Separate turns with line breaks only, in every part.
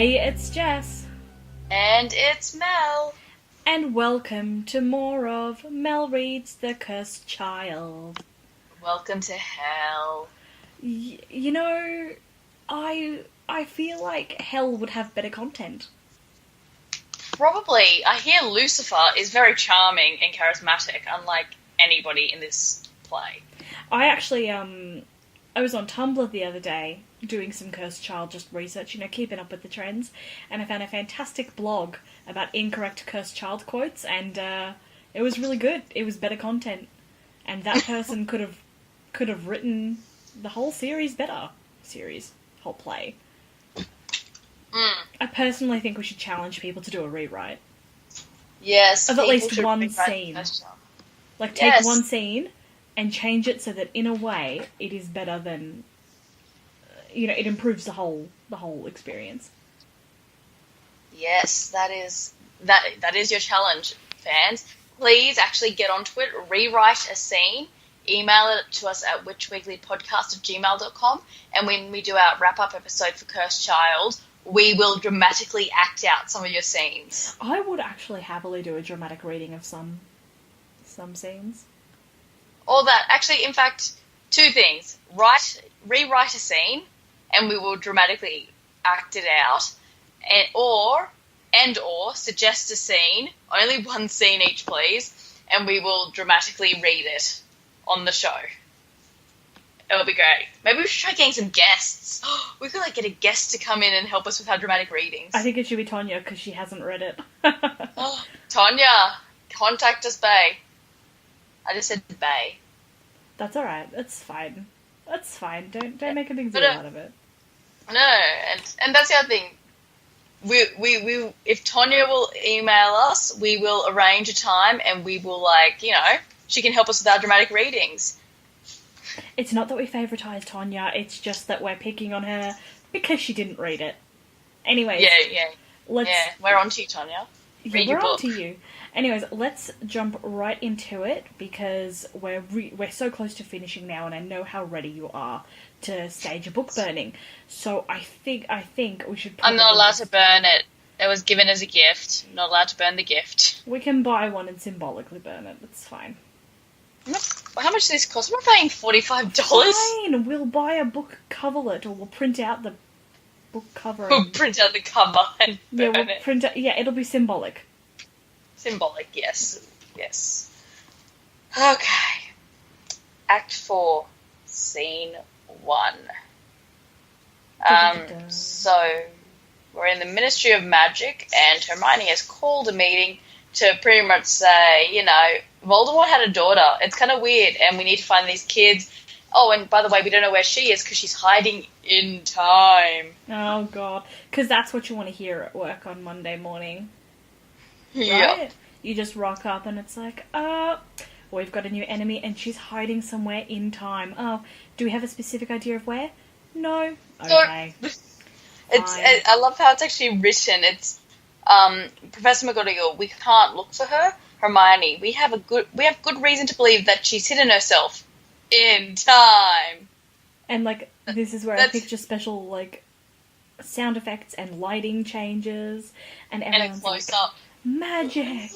Hey, it's Jess.
And it's Mel.
And welcome to more of Mel Reads The Cursed Child.
Welcome to hell.
You know, I feel like hell would have better content.
Probably. I hear Lucifer is very charming and charismatic, unlike anybody in this play.
I actually, I was on Tumblr the other day doing some Cursed Child just research, keeping up with the trends, and I found a fantastic blog about incorrect Cursed Child quotes, and it was really good. It was better content, and that person could have written the whole series better. Whole play. I personally think we should challenge people to do a rewrite.
Yes,
of at least one scene. Like, take one scene and change it so that, in a way, it is better than... it improves the whole experience.
Yes, that is your challenge, fans. Please actually get onto it, rewrite a scene, email it to us at witchweeklypodcast@gmail.com, and when we do our wrap-up episode for Cursed Child, we will dramatically act out some of your scenes.
I would actually happily do a dramatic reading of some scenes.
Or that, actually, in fact, two things. Rewrite a scene, and we will dramatically act it out, or suggest a scene, only one scene each, please, and we will dramatically read it on the show. It'll be great. Maybe we should try getting some guests. We could get a guest to come in and help us with our dramatic readings.
I think it should be Tonya, because she hasn't read it.
Tonya, contact us, bae. I just said bae.
That's alright. That's fine. That's fine. Don't make a big deal out of it.
No, and that's the other thing. We if Tonya will email us, we will arrange a time, and we will she can help us with our dramatic readings.
It's not that we favouritize Tonya, it's just that we're picking on her because she didn't read it. Anyways.
Yeah. We're on to you, Tonya. Read your book.
On to you. Anyways, let's jump right into it, because we're so close to finishing now, and I know how ready you are to stage a book burning. So I think we should probably...
I'm not allowed to burn it. It was given as a gift. Not allowed to burn the gift.
We can buy one and symbolically burn it. It's fine.
How much does this cost? We're paying $45.
Fine, we'll buy a book coverlet, or we'll print out the book cover.
We'll print out the cover and burn it.
Print out, it'll be symbolic.
Symbolic, yes. Yes. Okay. Act 4, Scene 1. So, we're in the Ministry of Magic, and Hermione has called a meeting to pretty much say, Voldemort had a daughter. It's kind of weird, and we need to find these kids. Oh, and by the way, we don't know where she is because she's hiding in time.
Oh, God. Because that's what you want to hear at work on Monday morning. Right?
Yeah.
You just rock up and it's like, we've got a new enemy and she's hiding somewhere in time. Oh, do we have a specific idea of where? No. Okay.
I love how it's actually written. It's Professor McGonagall. We can't look for her. Hermione, we have good reason to believe that she's hidden herself in time.
And this is where I picture special sound effects and lighting changes, and everyone's
close up.
Magic.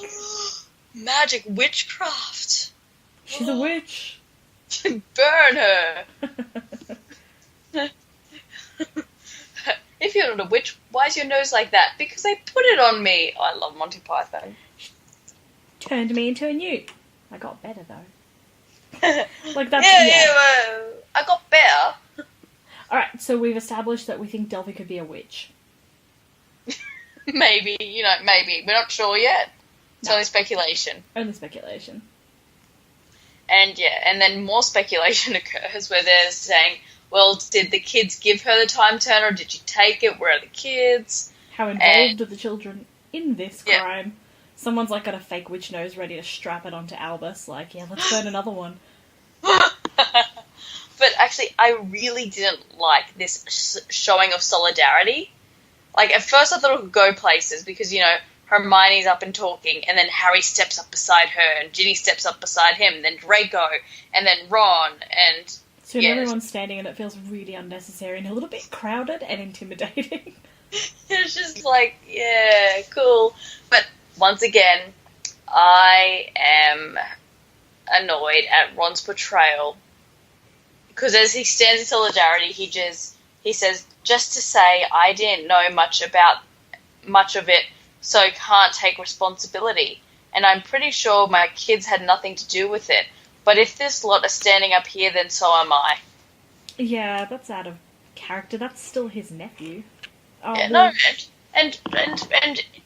Magic witchcraft.
She's a witch.
Burn her. If you're not a witch, why is your nose like that? Because they put it on me. Oh, I love Monty Python.
Turned me into a newt. I got better though. That's
I got better.
Alright, so we've established that we think Delphi could be a witch.
Maybe. We're not sure yet. It's only speculation.
Only speculation.
And then more speculation occurs where they're saying, well, did the kids give her the time turner, or did she take it? Where are the kids?
How involved are the children in this crime? Someone's got a fake witch nose ready to strap it onto Albus. Let's burn another one.
But actually, I really didn't like this showing of solidarity. At first I thought it would go places because, Hermione's up and talking, and then Harry steps up beside her, and Ginny steps up beside him, then Draco, and then Ron, and...
So everyone's standing, and it feels really unnecessary and a little bit crowded and intimidating.
It's just like, yeah, cool. But once again, I am annoyed at Ron's portrayal because as he stands in solidarity, he says, just to say I didn't know much of it, so can't take responsibility. And I'm pretty sure my kids had nothing to do with it. But if this lot are standing up here, then so am I.
Yeah, that's out of character. That's still his nephew. Oh,
Yeah,
well,
no, and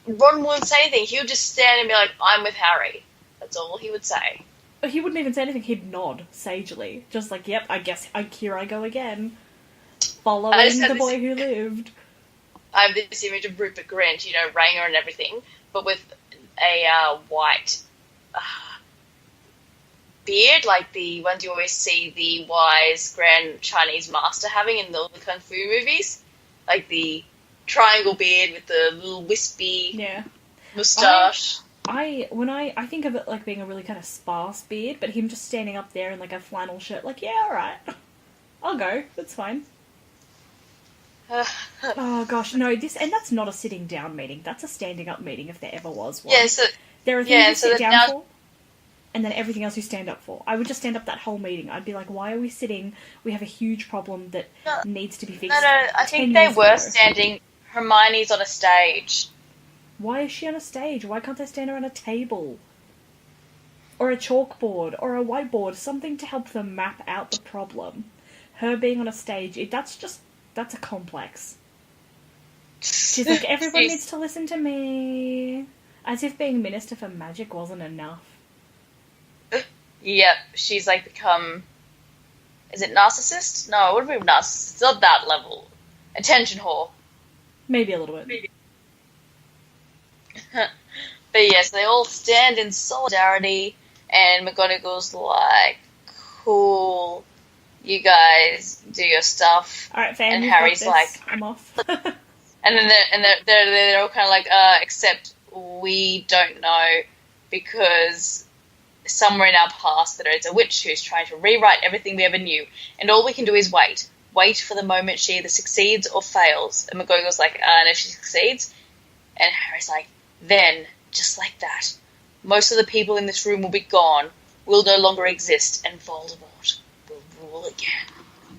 Ron wouldn't say anything. He would just stand and be like, I'm with Harry. That's all he would say.
he wouldn't even say anything. He'd nod sagely, just like, "Yep, I guess here I go again, following the boy who lived."
I have this image of Rupert Grint, Ranger and everything, but with a white beard, like the ones you always see the wise Grand Chinese master having in the Kung Fu movies. Like the triangle beard with the little wispy moustache.
When I think of it like being a really kind of sparse beard, but him just standing up there in like a flannel shirt, like, yeah, alright. I'll go, that's fine. Oh gosh, no, that's not a sitting down meeting. That's a standing up meeting if there ever was one.
Yeah, so
there are things you sit down for, and then everything else you stand up for. I would just stand up that whole meeting. I'd be like, why are we sitting? We have a huge problem that needs to be fixed.
No, I think they were standing. Hermione's on a stage.
Why is she on a stage? Why can't they stand around a table? Or a chalkboard, or a whiteboard, something to help them map out the problem. Her being on a stage, that's a complex. She's like, everyone needs to listen to me. As if being Minister for Magic wasn't enough.
Yep, she's like become... Is it narcissist? No, it wouldn't be narcissist. It's not that level. Attention whore.
Maybe a little bit. Maybe.
But yes, they all stand in solidarity, and McGonagall's like, cool, you guys do your stuff.
Alright, fam,
and Harry's like,
I'm off.
and then they're all kind of like, except we don't know, because somewhere in our past there is a witch who's trying to rewrite everything we ever knew, and all we can do is wait. Wait for the moment she either succeeds or fails. And McGonagall's like, and if she succeeds? And Harry's like, then, just like that, most of the people in this room will be gone, will no longer exist, and Voldemort will rule again.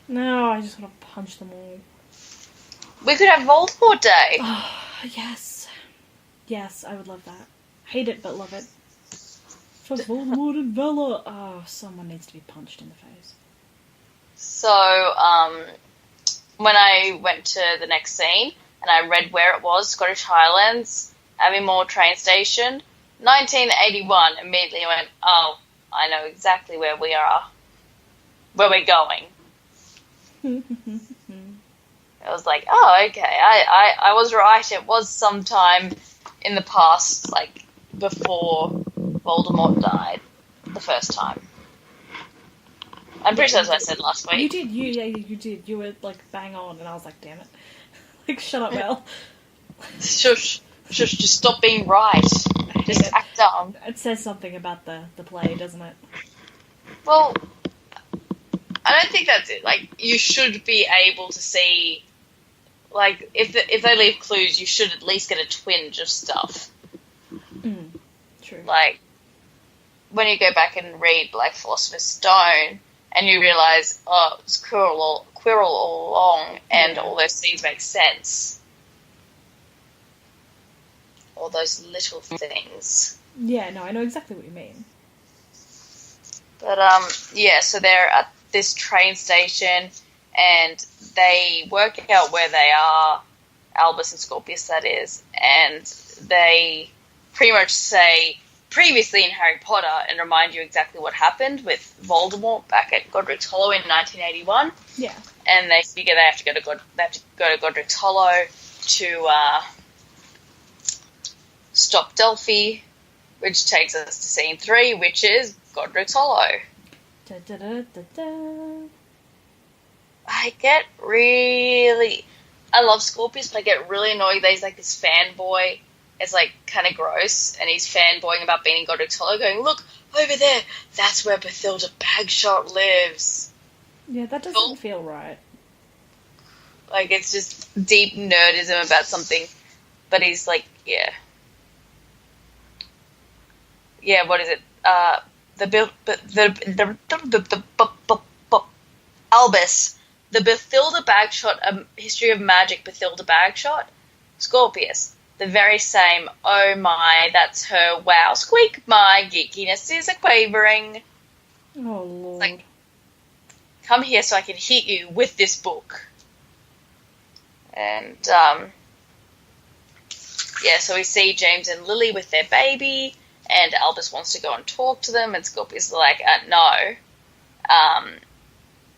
No, I just want to punch them all.
We could have Voldemort Day.
Oh, yes. Yes, I would love that. Hate it, but love it. For Voldemort and Bella. Oh, someone needs to be punched in the face.
So, when I went to the next scene, and I read where it was, Scottish Highlands, Aviemore train station, 1981, immediately I went, oh, I know exactly where we are, where we're going. I was like, oh, okay, I was right, it was sometime in the past, like, before Voldemort died, the first time. I'm pretty sure that's what I said last week.
You did, you did. You were, like, bang on, and I was like, damn it. Like, shut up, Mel.
Shush, just stop being right. Just act dumb.
It says something about the play, doesn't it?
Well, I don't think that's it. Like, you should be able to see, like, if they leave clues, you should at least get a twinge of stuff.
True.
Like, when you go back and read, like, Philosopher's Stone, and you realise, oh, it was Quirrell all along, and all those things make sense. All those little things.
Yeah, no, I know exactly what you mean.
But, so they're at this train station, and they work out where they are, Albus and Scorpius, that is, and they pretty much say, previously in Harry Potter, and remind you exactly what happened with Voldemort back at Godric's Hollow in 1981.
Yeah.
And they figure they have to go to Godric's Hollow to stop Delphi, which takes us to scene 3, which is Godric's Hollow.
Da, da, da, da, da.
I love Scorpius, but I get really annoyed that he's like this fanboy. It's like kind of gross, and he's fanboying about being in Godric's Hollow, going, look, over there, that's where Bathilda Bagshot lives.
Yeah, that doesn't feel right.
Like, it's just deep nerdism about something. But he's like, yeah. Yeah, what is it? Albus. The Bathilda Bagshot, A History of Magic Bathilda Bagshot. Scorpius. The very same. Oh my, that's her. Wow. Squeak, my geekiness is a quavering.
Oh, Lord.
Like, come here so I can hit you with this book. And, yeah, so we see James and Lily with their baby, and Albus wants to go and talk to them, and Scorpius is like, no.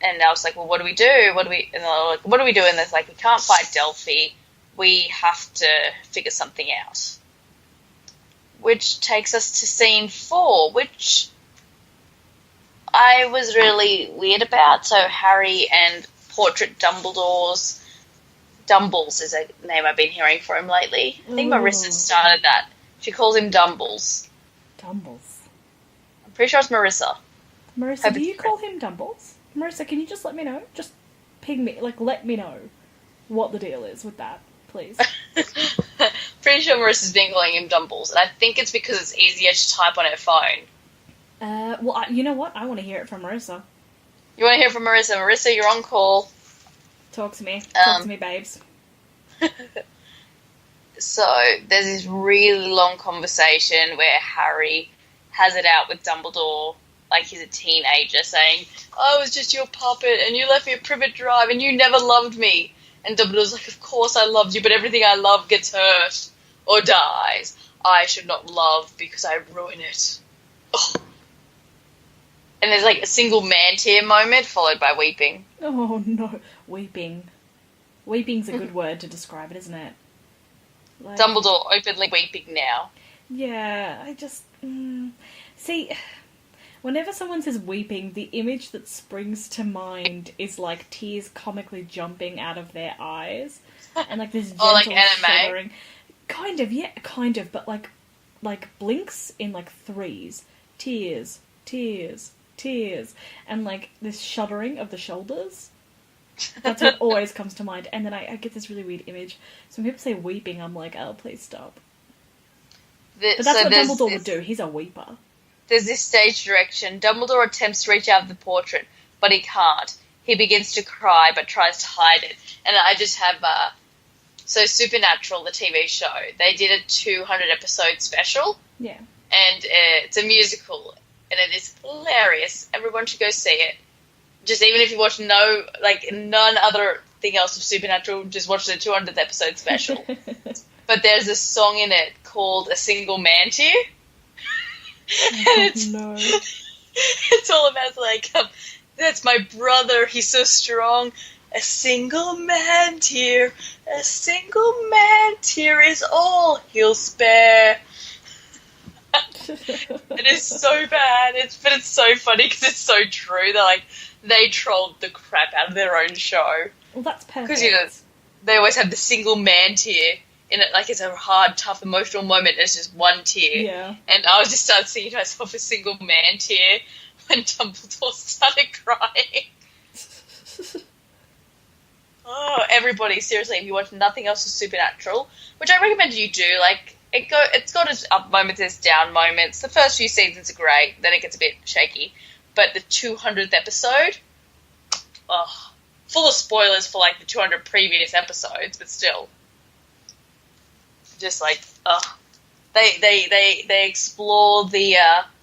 And I was like, well, what do we do? And they're like, what do we do? And they're like, we can't fight Delphi. We have to figure something out. Which takes us to scene 4, which I was really weird about. So Harry and Portrait Dumbledores. Dumbles is a name I've been hearing for him lately. I think Marissa started that. She calls him Dumbles.
Dumbles.
I'm pretty sure it's Marissa.
Marissa, do you call him Dumbles? Marissa, can you just let me know? Just ping me, like, let me know what the deal is with that, please.
Pretty sure Marissa's been calling him Dumbles, and I think it's because it's easier to type on her phone.
Well, you know what? I want to hear it from Marissa.
You want to hear from Marissa? Marissa, you're on call.
Talk to me. Talk to me, babes.
So, there's this really long conversation where Harry has it out with Dumbledore, like he's a teenager, saying, I was just your puppet, and you left me at Privet Drive, and you never loved me. And Dumbledore's like, of course I loved you, but everything I love gets hurt or dies. I should not love because I ruin it. Oh. And there's like a single man tear moment followed by weeping.
Oh no, weeping. Weeping's a good word to describe it, isn't it? Like,
Dumbledore openly weeping now.
Yeah, I just... See, whenever someone says weeping, the image that springs to mind is like tears comically jumping out of their eyes. And like this gentle
like anime?
shuddering. Kind of, but like blinks in like threes. Tears, tears, tears. And like this shuddering of the shoulders. That's what always comes to mind. And then I get this really weird image. So when people say weeping, I'm like, oh, please stop. But that's what Dumbledore would do. He's a weeper.
There's this stage direction. Dumbledore attempts to reach out of the portrait, but he can't. He begins to cry, but tries to hide it. And I just have... So Supernatural, the TV show, they did a 200-episode special.
Yeah.
And it's a musical. And it is hilarious. Everyone should go see it. Just even if you watch none other thing else of Supernatural, just watch the 200th episode special. But there's a song in it called A Single Man Tear. And it's all about, like, that's my brother, he's so strong. A single man tear is all he'll spare. It is so bad, but it's so funny because it's so true. They trolled the crap out of their own show.
Well, that's perfect.
Because, they always have the single man tear in it, like it's a hard, tough, emotional moment. It's just one tear.
Yeah.
And I just started singing to myself a single man tear when Dumbledore started crying. Oh, everybody, seriously, if you watch nothing else of Supernatural, which I recommend you do, like, it's got its up moments, its down moments. The first few seasons are great, then it gets a bit shaky. But the 200th episode, full of spoilers for, like, the 200 previous episodes, but still. Just, like, they explore the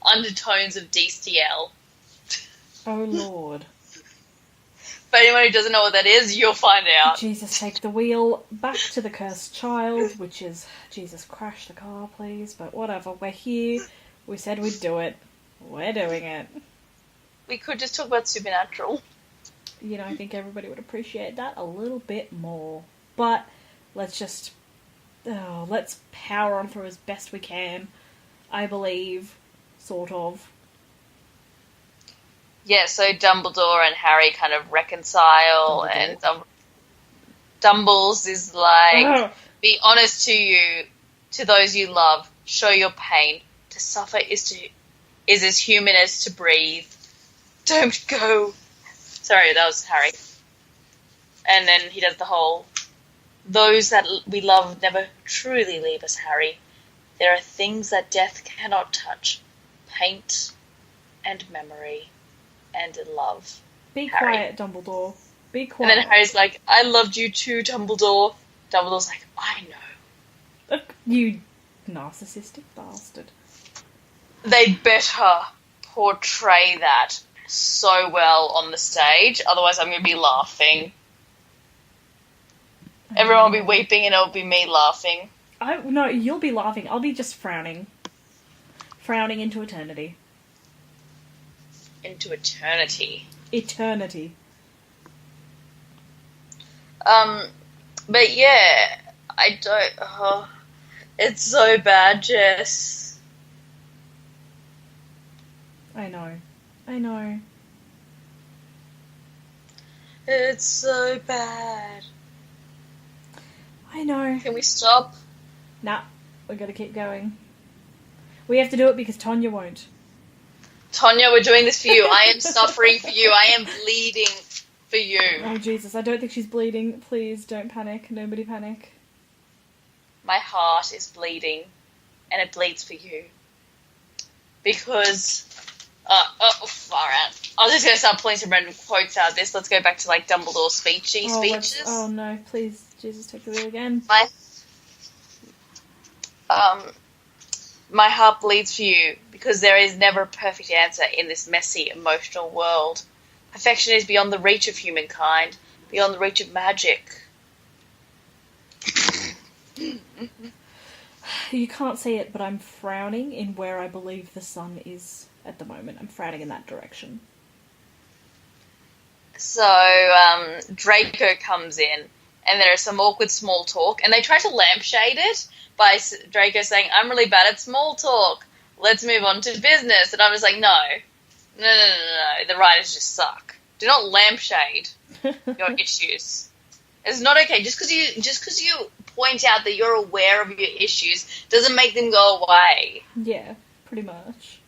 undertones of DCL.
Oh, Lord.
For anyone who doesn't know what that is, you'll find out.
Jesus, take the wheel back to the cursed child, which is... Jesus, crash the car, please. But whatever, we're here. We said we'd do it. We're doing it.
We could just talk about Supernatural.
You know, I think everybody would appreciate that a little bit more. But let's just... let's power on through as best we can. I believe. Sort of.
Yeah, so Dumbledore and Harry kind of reconcile, and Dumbles is like, be honest to those you love, show your pain. To suffer is as human as to breathe. Don't go. Sorry, that was Harry. And then he does the whole, those that we love never truly leave us, Harry. There are things that death cannot touch. Paint and memory and love.
Be
Harry.
quiet, Dumbledore. Be quiet.
And then Harry's like, I loved you too, Dumbledore. Dumbledore's like, I know.
You narcissistic bastard.
They better portray that so well on the stage, otherwise I'm going to be laughing. Everyone will be weeping and it'll be me laughing.
No, you'll be laughing. I'll be just frowning. Frowning into eternity.
Into eternity.
Eternity.
But yeah, I don't... Oh, it's so bad, Jess.
I know. I know.
It's so bad.
I know.
Can we stop?
Nah, we gotta keep going. We have to do it because Tonya won't.
Tonya, we're doing this for you. I am suffering for you. I am bleeding for you.
Oh, Jesus, I don't think she's bleeding. Please, don't panic. Nobody panic.
My heart is bleeding, and it bleeds for you. Because... far out. I was just going to start pulling some random quotes out of this. Let's go back to, like, Dumbledore's speeches.
Oh, no, please, Jesus, take the wheel again.
My heart bleeds for you, because there is never a perfect answer in this messy, emotional world. Perfection is beyond the reach of humankind, beyond the reach of magic.
You can't see it, but I'm frowning in where I believe the sun is at the moment. I'm frowning in that direction.
So, Draco comes in, and there is some awkward small talk, and they try to lampshade it by Draco saying, I'm really bad at small talk. Let's move on to business. And I'm just like, no. The writers just suck. Do not lampshade your issues. It's not okay. Just because you point out that you're aware of your issues doesn't make them go away.
Yeah, pretty much.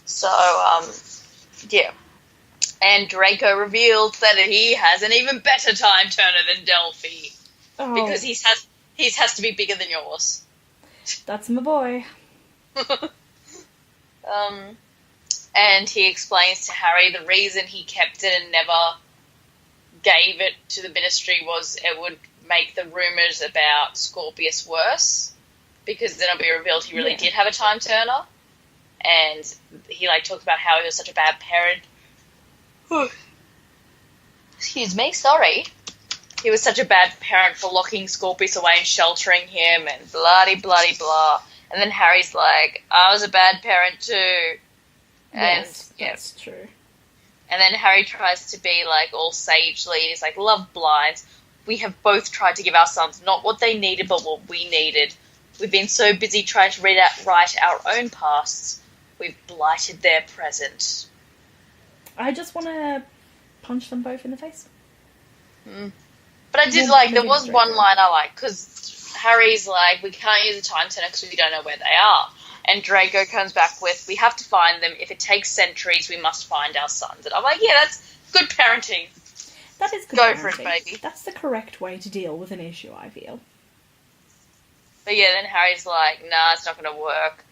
So, yeah. And Draco reveals that he has an even better time turner than Delphi.
Oh,
Because he has to be bigger than yours.
that's my boy.
And he explains to Harry the reason he kept it and never gave it to the Ministry was it would make the rumours about Scorpius worse, because then it'll be revealed he really did have a time turner, and he talks about how he was such a bad parent. Excuse me, sorry. He was such a bad parent for locking Scorpius away and sheltering him, and bloody blah. And then Harry's like, I was a bad parent too. And
Yes, that's true.
And then Harry tries to be all sagely, and he's like, love blinds. We have both tried to give our sons not what they needed, but what we needed. We've been so busy trying to write our own pasts, we've blighted their present.
I just want to punch them both in the face.
But I did there was one line I liked, because Harry's like, we can't use a time turner because we don't know where they are. And Draco comes back with, we have to find them. If it takes centuries, we must find our sons. And I'm like, yeah, that's good parenting.
That is good
Go
parenting.
for it, baby.
That's the correct way to deal with an issue, I feel.
But yeah, then Harry's like, nah, it's not going to work.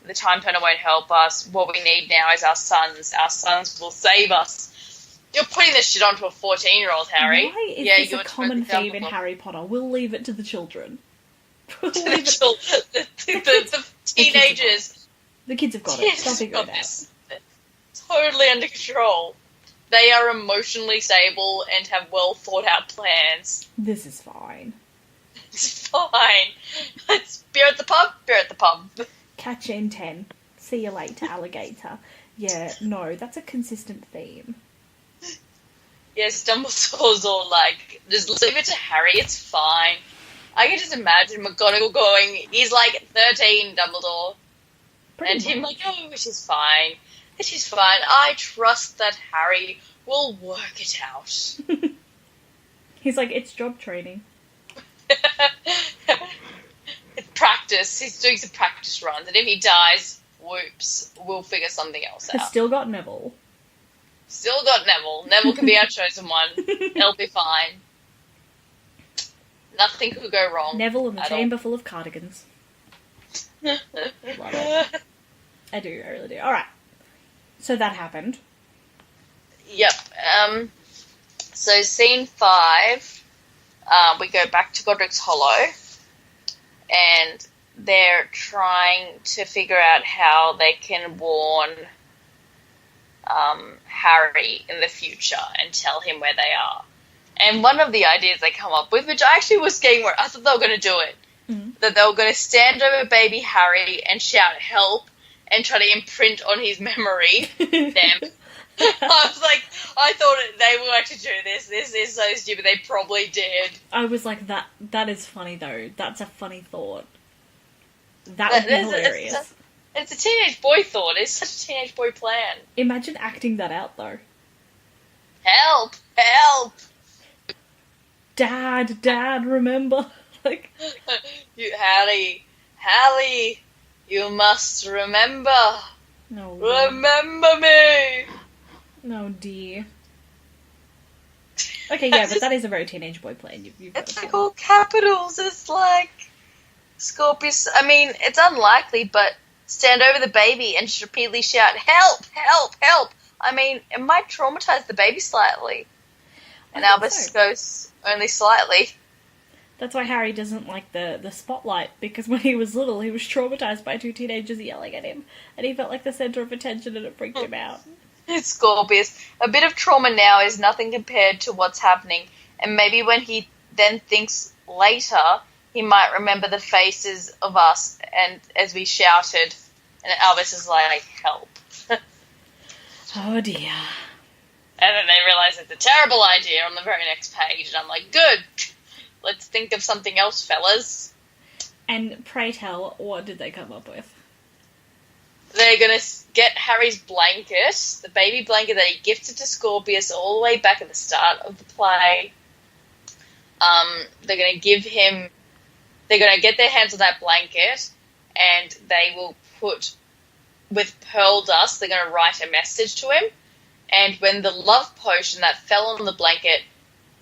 The time turner won't help us. What we need now is our sons. Our sons will save us. You're putting this shit onto a 14-year-old, Harry.
Why is this a common theme in Harry Potter? We'll leave it to the children.
The teenagers.
The kids have got it. They'll figure it out.
Totally under control. They are emotionally stable and have well thought out plans.
This is fine.
It's fine. It's beer at the pub, beer at the pub.
Catch you in 10. See you later, alligator. Yeah, no, that's a consistent theme.
Yes, Dumbledore's all like, just leave it to Harry, it's fine. I can just imagine McGonagall going, he's 13, Dumbledore.
Pretty
and him
much.
oh, which is fine. It is fine. I trust that Harry will work it out.
He's like, it's job training.
Practice. He's doing some practice runs, and if he dies, whoops, we'll figure something else
Has
out.
still got Neville.
Still got Neville. Neville can be our chosen one. It'll be fine. Nothing could go wrong.
Neville in the
at
chamber full of cardigans.
all.
Love it. I do, I really do. Alright. So that happened.
Yep. So scene 5, we go back to Godric's Hollow, and they're trying to figure out how they can warn Harry in the future and tell him where they are. And one of the ideas they come up with, which I actually was getting where I thought they were going to do it, that they were going to stand over baby Harry and shout help and try to imprint on his memory them. I was like, I thought they were going to do this. This is so stupid. They probably did.
I was like, that is funny though. That's a funny thought. That would be hilarious.
It's a teenage boy thought. It's such a teenage boy plan.
Imagine acting that out though.
Help! Help!
Dad, remember? Like,
Harry, you must remember.
no.
Remember me.
No, dear. Okay, yeah, but that is a very teenage boy plan. You've got
It's
to
like
say.
all capitals. It's like Scorpius. I mean, it's unlikely, but stand over the baby and repeatedly shout, "Help! Help! Help!" I mean, it might traumatize the baby slightly, and Albus goes only slightly.
That's why Harry doesn't like the spotlight, because when he was little, he was traumatized by 2 teenagers yelling at him, and he felt like the center of attention, and it freaked him out.
It's Scorpius. A bit of trauma now is nothing compared to what's happening, and maybe when he then thinks later, he might remember the faces of us and as we shouted, and Albus is like, help.
Oh dear.
And then they realise it's a terrible idea on the very next page, and I'm like, good, let's think of something else, fellas.
And pray tell, what did they come up with?
They're going to get Harry's blanket, the baby blanket that he gifted to Scorpius all the way back at the start of the play. They're going to give him... They're going to get their hands on that blanket, and they will put... With pearl dust, they're going to write a message to him, and when the love potion that fell on the blanket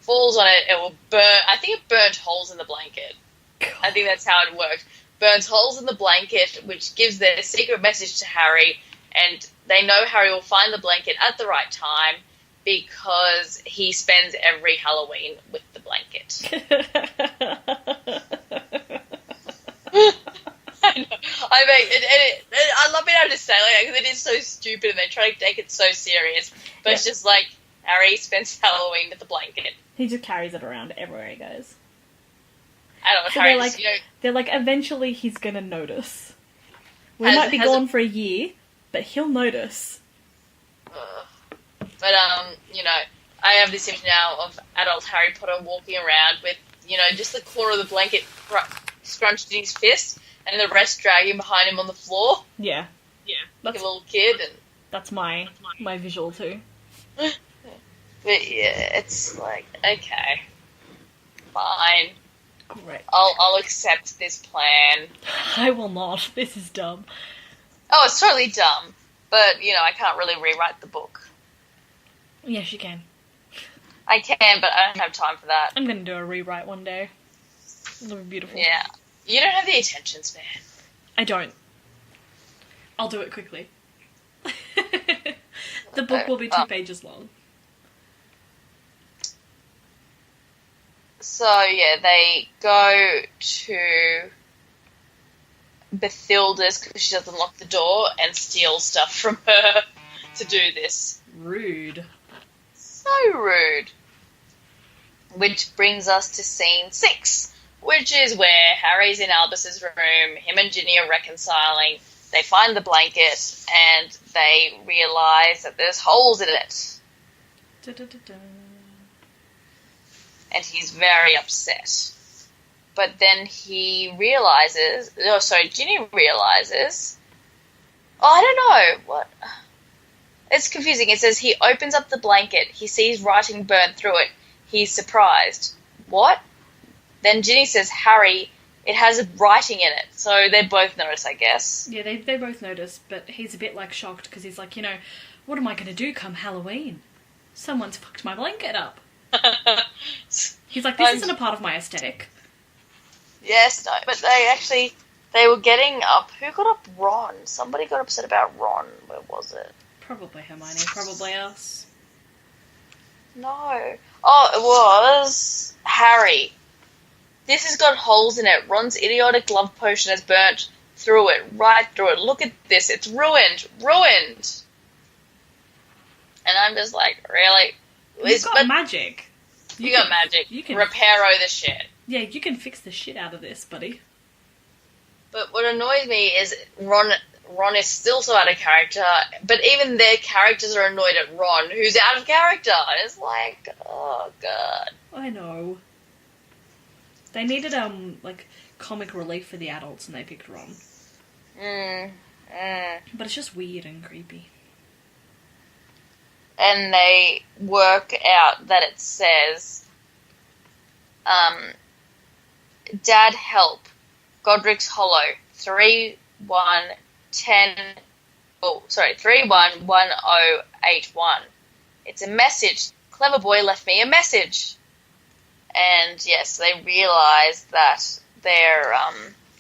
falls on it, it will burn... I think it burnt holes in the blanket.
God.
I think that's how it worked. Burns holes in the blanket, which gives their secret message to Harry, and they know Harry will find the blanket at the right time because he spends every Halloween with the blanket. I know. I mean, I love being able to say like that because it is so stupid and they try to take it so serious, but it's just like Harry spends Halloween with the blanket.
He just carries it around everywhere he goes.
I don't know,
So
Harry
they're
just,
like, they're like, eventually he's gonna notice. We might be gone for a year, but he'll notice.
But, I have this image now of adult Harry Potter walking around with, just the corner of the blanket scrunched in his fist, and the rest dragging behind him on the floor.
Yeah.
Like a little kid. And
That's my visual too.
But, yeah, it's like, okay. Fine.
Great.
I'll accept this plan.
I will not. This is dumb.
Oh, it's totally dumb. But, I can't really rewrite the book.
Yes, you can.
I can, but I don't have time for that.
I'm gonna do a rewrite one day. It'll be beautiful.
Yeah. You don't have the attention span.
I don't. I'll do it quickly. The book will be 2 pages long.
So, yeah, they go to Bathilda's because she doesn't lock the door and steal stuff from her to do this.
Rude.
So rude. Which brings us to scene 6, which is where Harry's in Albus's room, him and Ginny are reconciling, they find the blanket, and they realise that there's holes in it.
Da-da-da-da.
And he's very upset. But then Ginny realises, I don't know, what? It's confusing. It says he opens up the blanket, he sees writing burned through it, he's surprised. What? Then Ginny says, Harry, it has writing in it. So they both notice, I guess.
Yeah, they both notice, but he's a bit, shocked, because he's like, what am I going to do come Halloween? Someone's fucked my blanket up. He's like, this isn't a part of my aesthetic.
Yes, no, but they were getting up. Who got up? Ron. Somebody got upset about Ron. Where was it?
Probably Hermione, probably us.
No. Oh, it was Harry. This has got holes in it. Ron's idiotic love potion has burnt through it, right through it. Look at this. It's ruined. Ruined. And I'm just like, really?
You've got magic.
You got magic. You can reparo the shit.
Yeah, you can fix the shit out of this, buddy.
But what annoys me is Ron is still so out of character, but even their characters are annoyed at Ron, who's out of character. It's like, oh, God.
I know. They needed, like, comic relief for the adults, and they picked Ron. But it's just weird and creepy.
And they work out that it says, Dad, help. Godric's Hollow. 311081. It's a message. Clever boy left me a message. And yes, they realise that they're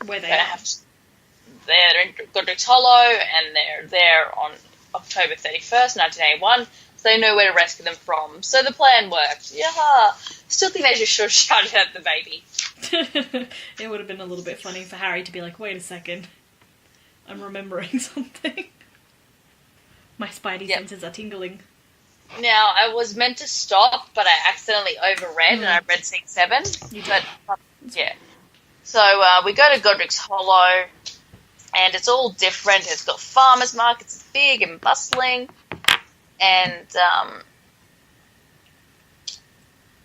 where they are.
They're in Godric's Hollow, and they're there on October 31st, 1981. So they know where to rescue them from. So the plan worked. Yeah. Still think they just should have shouted at the baby.
It would have been a little bit funny for Harry to be like, wait a second. I'm remembering something. My spidey senses are tingling.
Now, I was meant to stop, but I accidentally overread, and I read scene 7. But, yeah. So, we go to Godric's Hollow, and it's all different. It's got farmers markets, it's big and bustling, and,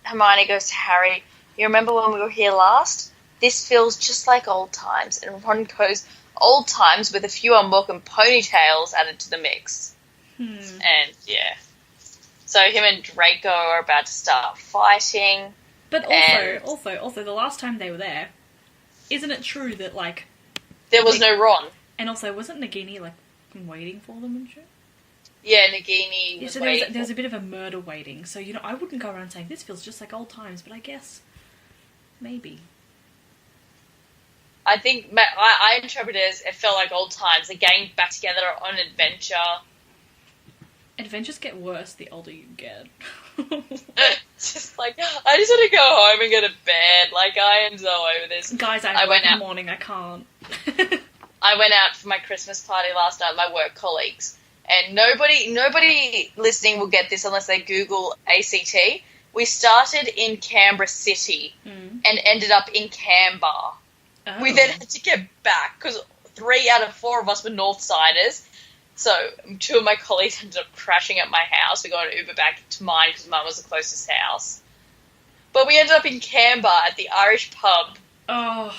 Hermione goes to Harry, you remember when we were here last? This feels just like old times. And Ron goes, old times with a few unwelcome ponytails added to the mix. And, yeah. So him and Draco are about to start fighting.
But also, the last time they were there, isn't it true that, like...
There was no Ron.
And also, wasn't Nagini, like, waiting for them and shit?
Yeah, Nagini was waiting.
There was a bit of a murder waiting. So, I wouldn't go around saying, this feels just like old times, but I guess... Maybe.
I think I interpret it as it felt like old times. The gang back together on an adventure.
Adventures get worse the older you get.
Just like, I just want to go home and go to bed. Like, I am so over this.
Guys, I went out in the morning. I can't.
I went out for my Christmas party last night with my work colleagues. And nobody listening will get this unless they Google ACT. We started in Canberra City and ended up in Canberra. Oh. We then had to get back because 3 out of 4 of us were Northsiders. So 2 of my colleagues ended up crashing at my house. We got an Uber back to mine because mine was the closest house. But we ended up in Canberra at the Irish pub.
Oh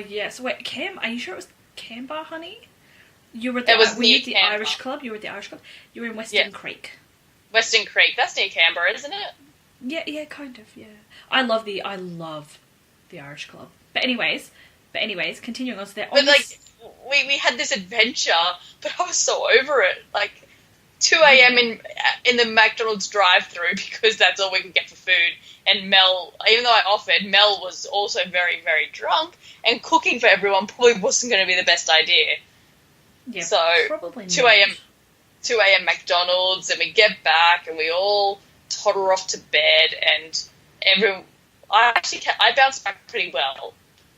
yes. Wait, are you sure it was Canberra, honey? You were at the Irish club? You were at the Irish club? You were in Western Creek. Western
Creek. That's near Canberra, isn't it?
Yeah, kind of, yeah. I love the Irish club. But anyways, continuing on. So
we had this adventure, but I was so over it. Like, 2 a.m. in the McDonald's drive-thru because that's all we could get for food. And Mel, even though I offered, Mel was also very, very drunk, and cooking for everyone probably wasn't going to be the best idea.
Yeah,
so
probably
2 a.m. McDonald's, and we get back, and we all toddle off to bed, and I bounced back pretty well.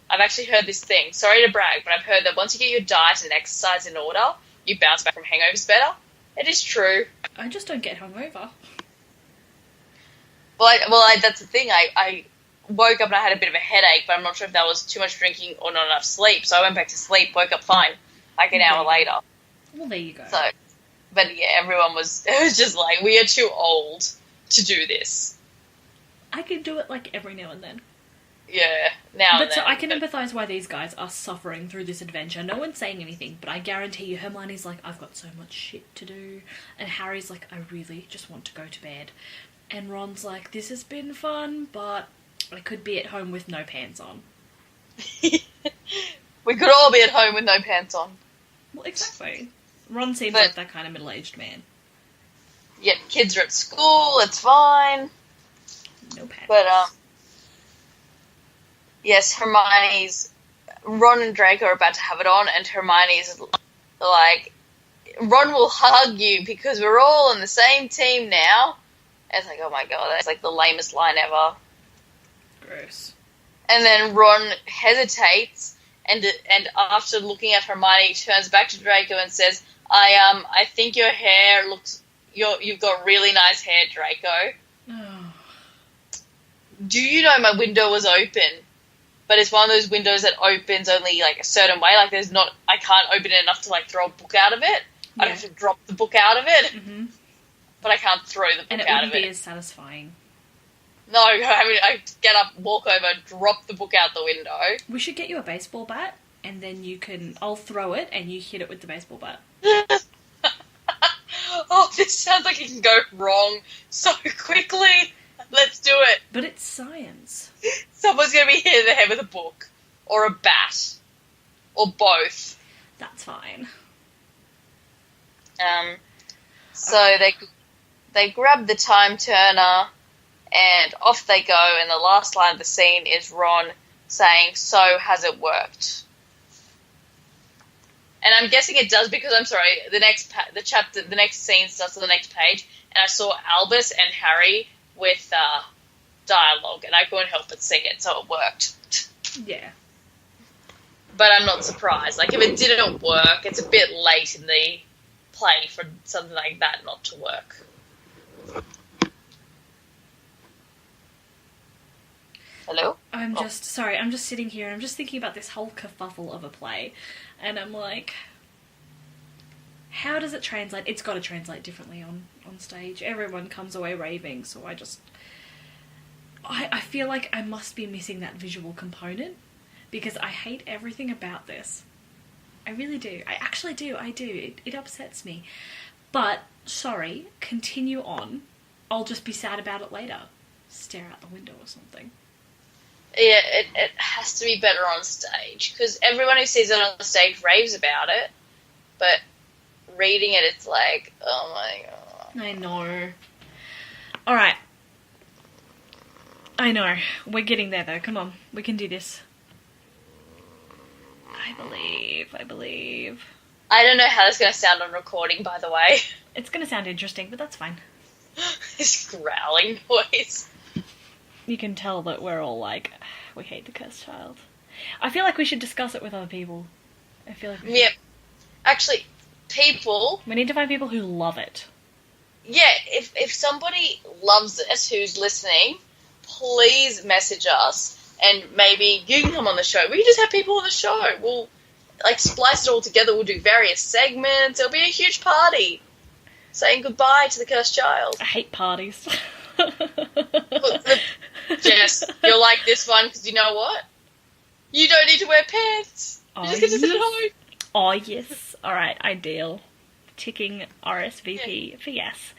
I've actually heard this thing. Sorry to brag, but I've heard that once you get your diet and exercise in order, you bounce back from hangovers better. It is true.
I just don't get hungover.
Well, that's the thing. I woke up and I had a bit of a headache, but I'm not sure if that was too much drinking or not enough sleep. So I went back to sleep, woke up fine, like an hour later.
Well, there you go.
So, but yeah, it was just like, we are too old to do this.
I can do it like every now and then.
Yeah, now
and then. So I can empathise why these guys are suffering through this adventure. No one's saying anything, but I guarantee you Hermione's like, I've got so much shit to do. And Harry's like, I really just want to go to bed. And Ron's like, this has been fun, but I could be at home with no pants on.
We could all be at home with no pants on.
Well, exactly. Ron seems
But-
like that kind of middle-aged man.
Yep, kids are at school, it's fine.
No pets.
But, yes, Ron and Draco are about to have it on, and Hermione's like, Ron will hug you because we're all on the same team now. And it's like, oh my god, that's like the lamest line ever.
Gross.
And then Ron hesitates, and after looking at Hermione, turns back to Draco and says, I think your hair looks, you've got really nice hair, Draco.
Oh.
Do you know my window was open? But it's one of those windows that opens only like a certain way. Like I can't open it enough to like throw a book out of it. I have to drop the book out of it.
Mm-hmm.
But I can't throw the book
And it
out
wouldn't
of it.
be as satisfying.
No, I get up, walk over, drop the book out the window.
We should get you a baseball bat, and then I'll throw it, and you hit it with the baseball bat.
Oh, this sounds like it can go wrong so quickly. Let's do it.
But it's science.
Someone's going to be hit in the head with a book. Or a bat. Or both.
That's fine.
So they grab the time turner and off they go, and the last line of the scene is Ron saying, "So has it worked?" And I'm guessing it does because the next scene starts on the next page, and I saw Albus and Harry with dialogue, and I couldn't help but see it, so it worked.
Yeah.
But I'm not surprised. Like, if it didn't work, it's a bit late in the play for something like that not to work. Hello?
I'm just sitting here and I'm just thinking about this whole kerfuffle of a play, and I'm like, how does it translate? It's got to translate differently on stage. Everyone comes away raving, so I feel like I must be missing that visual component, because I hate everything about this. I really do. I actually do. I do. It upsets me. But, sorry, continue on. I'll just be sad about it later. Stare out the window or something.
Yeah, it has to be better on stage, because everyone who sees it on the stage raves about it, but reading it, it's like, oh my god.
I know. Alright. I know. We're getting there, though. Come on. We can do this. I believe.
I don't know how that's going to sound on recording, by the way.
It's going to sound interesting, but that's fine.
This growling noise.
You can tell that we're all like, we hate the Cursed Child. I feel like we should discuss it with other people. I feel like we should.
Yeah. Actually, people...
We need to find people who love it.
Yeah, if somebody loves this who's listening, please message us. And maybe you can come on the show. We can just have people on the show. We'll, like, splice it all together. We'll do various segments. It'll be a huge party. Saying goodbye to the Cursed Child.
I hate parties.
Look, Jess, you'll like this one because you know what? You don't need to wear pants. You just get to sit at home.
Oh, yes. Alright, ideal. Ticking RSVP for yes.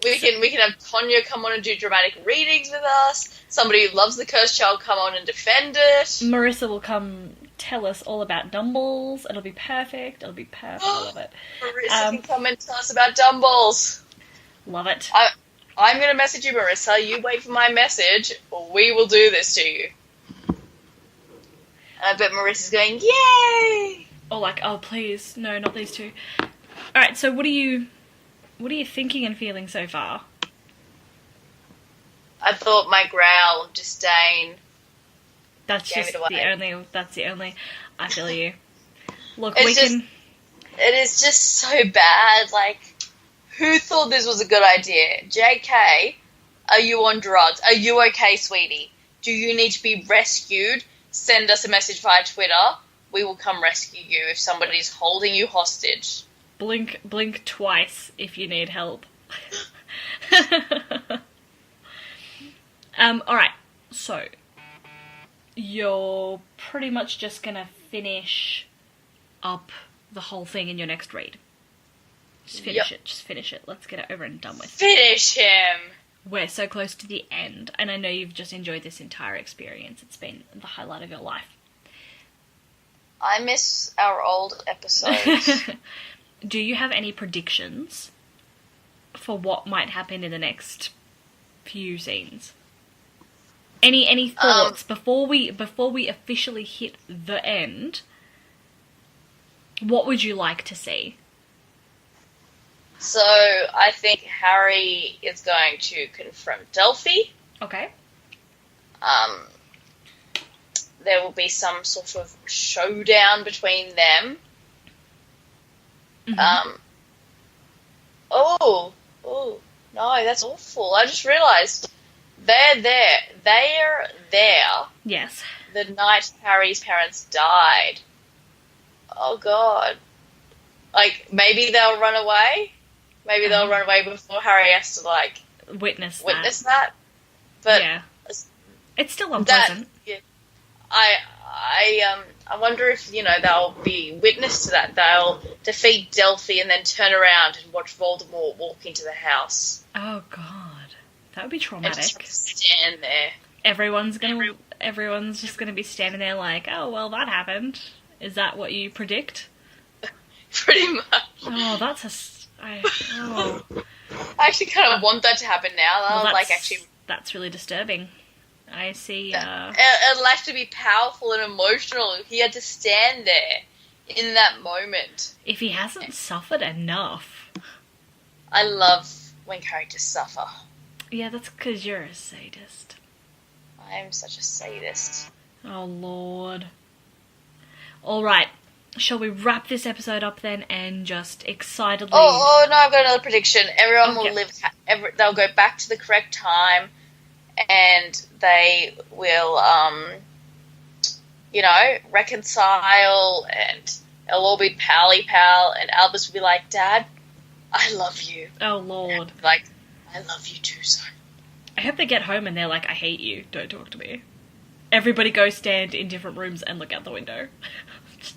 We can have Tonya come on and do dramatic readings with us. Somebody who loves the Cursed Child come on and defend it.
Marissa will come tell us all about Dumbles. It'll be perfect. It'll be perfect. I love it.
Marissa can come and tell us about Dumbles.
Love it.
I'm going to message you, Marissa. You wait for my message, or we will do this to you. And I bet Marissa's going, yay!
Or like, oh, please. No, not these two. Alright, so what are you thinking and feeling so far?
I thought my growl of disdain.
That's
Gave
just
it away.
that's the only, I feel you. Look,
It is just so bad. Like, who thought this was a good idea? JK, are you on drugs? Are you okay, sweetie? Do you need to be rescued? Send us a message via Twitter. We will come rescue you if somebody's holding you hostage.
Blink twice if you need help. Alright, so you're pretty much just gonna finish up the whole thing in your next read. Just finish it. Let's get it over and done with.
Finish him!
We're so close to the end, and I know you've just enjoyed this entire experience. It's been the highlight of your life.
I miss our old episodes.
do you have any predictions for what might happen in the next few scenes? Any thoughts before we officially hit the end? What would you like to see?
So I think Harry is going to confront Delphi.
Okay.
There will be some sort of showdown between them.
Mm-hmm.
Oh, no, that's awful. I just realised they're there. They're there
Yes.
the night Harry's parents died. Oh, God. Like, maybe they'll run away? Maybe they'll run away before Harry has to, like,
Witness
that. But
yeah. It's still unpleasant.
I wonder if, they'll be witness to that. They'll defeat Delphi and then turn around and watch Voldemort walk into the house.
Oh, God. That would be
And
traumatic.
just stand there.
Everyone's just gonna be standing there like, oh, well, that happened. Is that what you predict?
Pretty much.
Oh, that's oh.
I actually kind of want that to happen now.
Well,
Well,
that's really disturbing. I see.
it'll have to be powerful and emotional. He had to stand there in that moment.
If he hasn't suffered enough.
I love when characters suffer.
Yeah, that's because you're a sadist.
I am such a sadist.
Oh, Lord. Alright, shall we wrap this episode up then and just excitedly...
Oh no, I've got another prediction. Everyone
Okay.
will live... they'll go back to the correct time and they will, reconcile and they'll all be pally-pal and Albus will be like, Dad, I love you.
Oh, Lord.
Like, I love you too, son.
I hope they get home and they're like, I hate you, don't talk to me. Everybody go stand in different rooms and look out the window.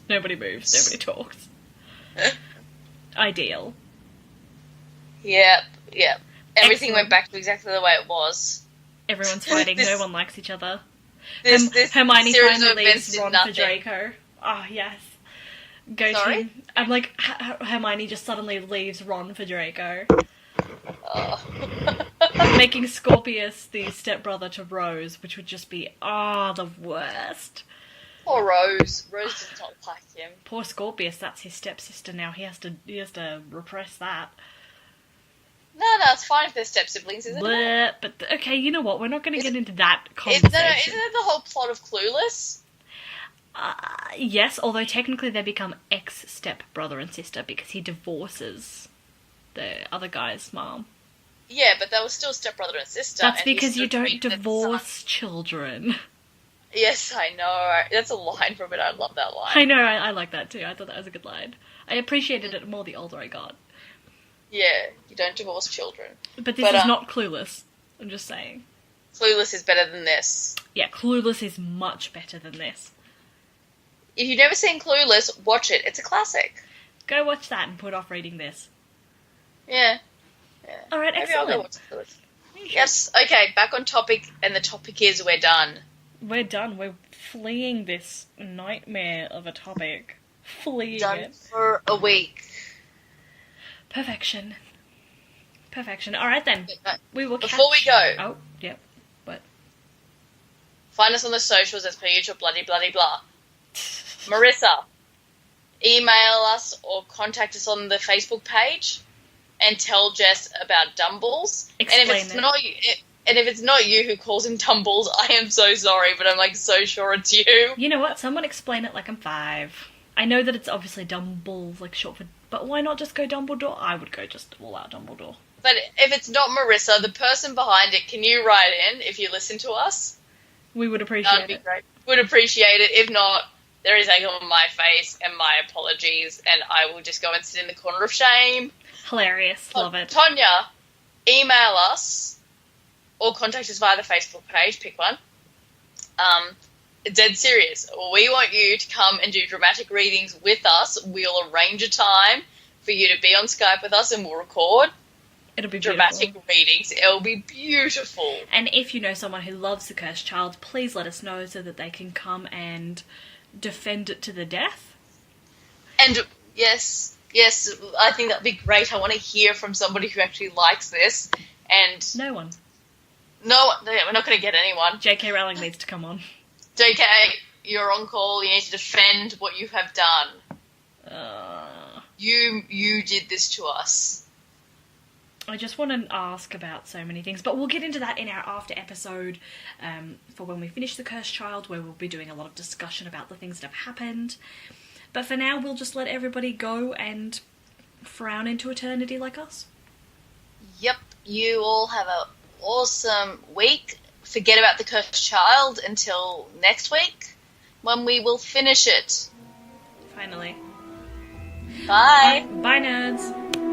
Nobody moves, nobody talks. Ideal.
Yep. Everything
Excellent.
went back to exactly the way it was.
Everyone's fighting,
This-
no one likes each other.
This
Hermione
series
finally
of events
leaves
did
Ron
nothing.
for Draco. Oh, yes. Go
Sorry?
team. I'm like, Hermione just suddenly leaves Ron for Draco.
Oh.
Making Scorpius the stepbrother to Rose, which would just be, the worst.
Poor Rose. Rose does not like him.
Poor Scorpius, that's his stepsister now. He has to repress that.
No, it's fine if they're step siblings, isn't it?
Bleh, but okay, you know what? We're not going to get into that
Isn't
conversation.
it the whole plot of Clueless?
Yes, although technically they become ex-step brother and sister because he divorces the other guy's mom.
Yeah, but they were still stepbrother and sister.
That's
and he
because
still
you don't
treated the
divorce children.
son. Yes, I know. That's a line from it. I love that line.
I know, I like that too. I thought that was a good line. I appreciated it more the older I got.
Yeah, you don't divorce children.
But this is not Clueless. I'm just saying.
Clueless is better than this.
Yeah, Clueless is much better than this.
If you've never seen Clueless, watch it. It's a classic.
Go watch that and put off reading this.
Yeah.
Alright,
Maybe I'll go
excellent.
watch Clueless. Yes, okay, back on topic, and the topic is we're done.
We're done. We're fleeing this nightmare of a topic. Fleeing
Done
it.
for a week.
Perfection. Alright then. We will catch...
Before we go,
Oh, yep. What?
find us on the socials as per usual, bloody blah. Marissa, email us or contact us on the Facebook page and tell Jess about Dumbles.
Explain
and if it's
it.
not you, and if it's not you who calls him Dumbles, I am so sorry, but I'm like so sure it's you.
You know what? Someone explain it like I'm 5. I know that it's obviously Dumbles, like short for... But why not just go Dumbledore? I would go just all out Dumbledore.
But if it's not Marissa, the person behind it, can you write in if you listen to us?
We would
That'd
appreciate
be
it.
great. Would appreciate it. If not, there is egg on my face and my apologies, and I will just go and sit in the corner of shame.
Hilarious. Love it.
Tonya, email us or contact us via the Facebook page. Pick one. Dead serious. We want you to come and do dramatic readings with us. We'll arrange a time for you to be on Skype with us and we'll record
It'll be
dramatic
beautiful.
readings. It'll be beautiful.
And if you know someone who loves The Cursed Child, please let us know so that they can come and defend it to the death.
And yes, Yes, I think that'd be great. I want to hear from somebody who actually likes this. And
No one.
no, we're not going to get anyone.
J.K. Rowling needs to come on.
JK, you're on call. You need to defend what you have done. You did this to us.
I just want to ask about so many things, but we'll get into that in our after episode for when we finish The Cursed Child, where we'll be doing a lot of discussion about the things that have happened. But for now, we'll just let everybody go and frown into eternity like us.
Yep, you all have an awesome week. Forget about The Cursed Child until next week, when we will finish it.
Finally.
Bye.
Bye, nerds.